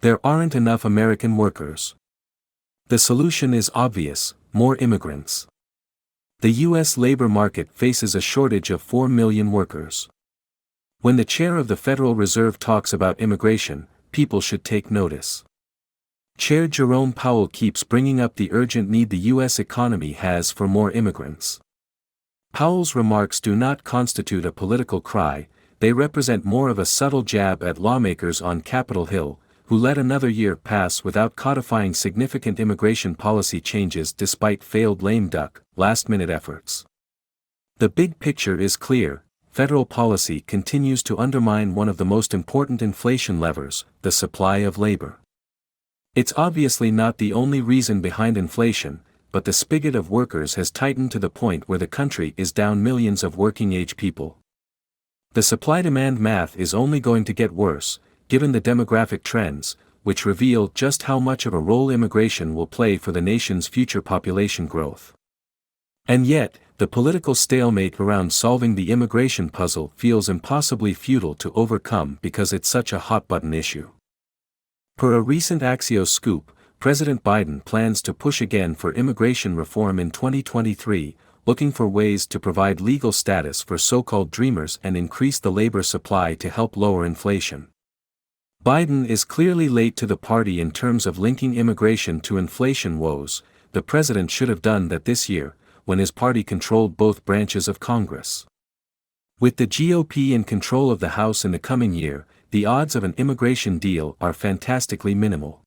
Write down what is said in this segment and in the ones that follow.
There aren't enough American workers. The solution is obvious: more immigrants. The U.S. labor market faces a shortage of 4 million workers. When the chair of the Federal Reserve talks about immigration, people should take notice. Chair Jerome Powell keeps bringing up the urgent need the U.S. economy has for more immigrants. Powell's remarks do not constitute a political cry, they represent more of a subtle jab at lawmakers on Capitol Hill, who let another year pass without codifying significant immigration policy changes despite failed lame duck, last-minute efforts. The big picture is clear: federal policy continues to undermine one of the most important inflation levers, the supply of labor. It's obviously not the only reason behind inflation, but the spigot of workers has tightened to the point where the country is down millions of working-age people. The supply-demand math is only going to get worse, given the demographic trends, which reveal just how much of a role immigration will play for the nation's future population growth. And yet, the political stalemate around solving the immigration puzzle feels impossibly futile to overcome because it's such a hot-button issue. Per a recent Axios scoop, President Biden plans to push again for immigration reform in 2023, looking for ways to provide legal status for so-called dreamers and increase the labor supply to help lower inflation. Biden is clearly late to the party in terms of linking immigration to inflation woes. The president should have done that this year, when his party controlled both branches of Congress. With the GOP in control of the House in the coming year, the odds of an immigration deal are fantastically minimal.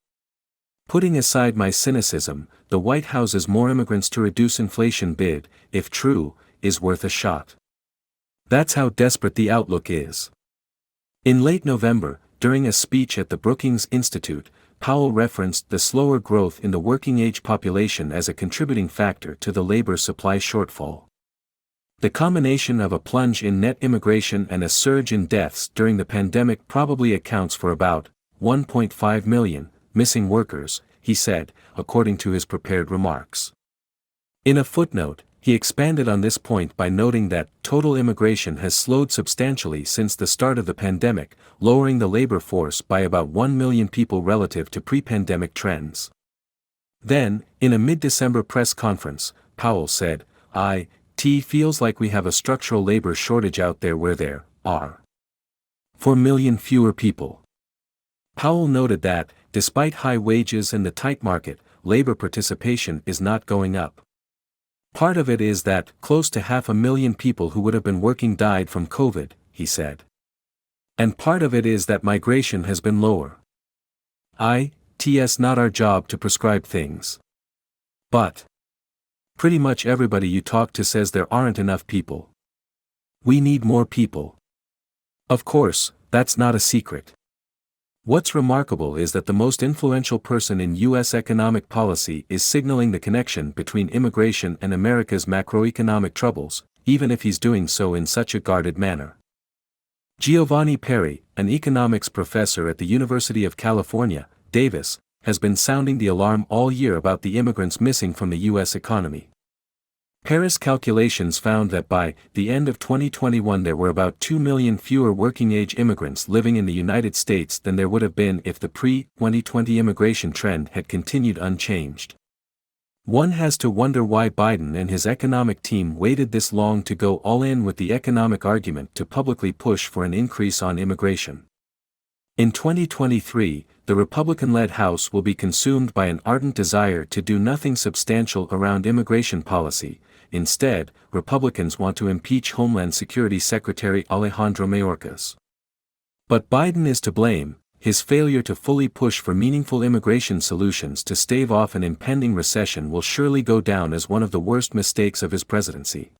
Putting aside my cynicism, the White House's more immigrants to reduce inflation bid, if true, is worth a shot. That's how desperate the outlook is. In late November, during a speech at the Brookings Institute, Powell referenced the slower growth in the working-age population as a contributing factor to the labor supply shortfall. The combination of a plunge in net immigration and a surge in deaths during the pandemic probably accounts for about 1.5 million missing workers, he said, according to his prepared remarks. In a footnote, he expanded on this point by noting that total immigration has slowed substantially since the start of the pandemic, lowering the labor force by about 1 million people relative to pre-pandemic trends. Then, in a mid-December press conference, Powell said, "It feels like we have a structural labor shortage out there where there are 4 million fewer people." Powell noted that, despite high wages and the tight market, labor participation is not going up. Part of it is that close to 500,000 people who would have been working died from COVID, he said. And part of it is that migration has been lower. It's not our job to prescribe things. But pretty much everybody you talk to says there aren't enough people. We need more people. Of course, that's not a secret. What's remarkable is that the most influential person in U.S. economic policy is signaling the connection between immigration and America's macroeconomic troubles, even if he's doing so in such a guarded manner. Giovanni Perry, an economics professor at the University of California, Davis, has been sounding the alarm all year about the immigrants missing from the U.S. economy. Perry's calculations found that by the end of 2021 there were about 2 million fewer working-age immigrants living in the United States than there would have been if the pre-2020 immigration trend had continued unchanged. One has to wonder why Biden and his economic team waited this long to go all in with the economic argument to publicly push for an increase on immigration. In 2023, the Republican-led House will be consumed by an ardent desire to do nothing substantial around immigration policy. Instead, Republicans want to impeach Homeland Security Secretary Alejandro Mayorkas. But Biden is to blame. His failure to fully push for meaningful immigration solutions to stave off an impending recession will surely go down as one of the worst mistakes of his presidency.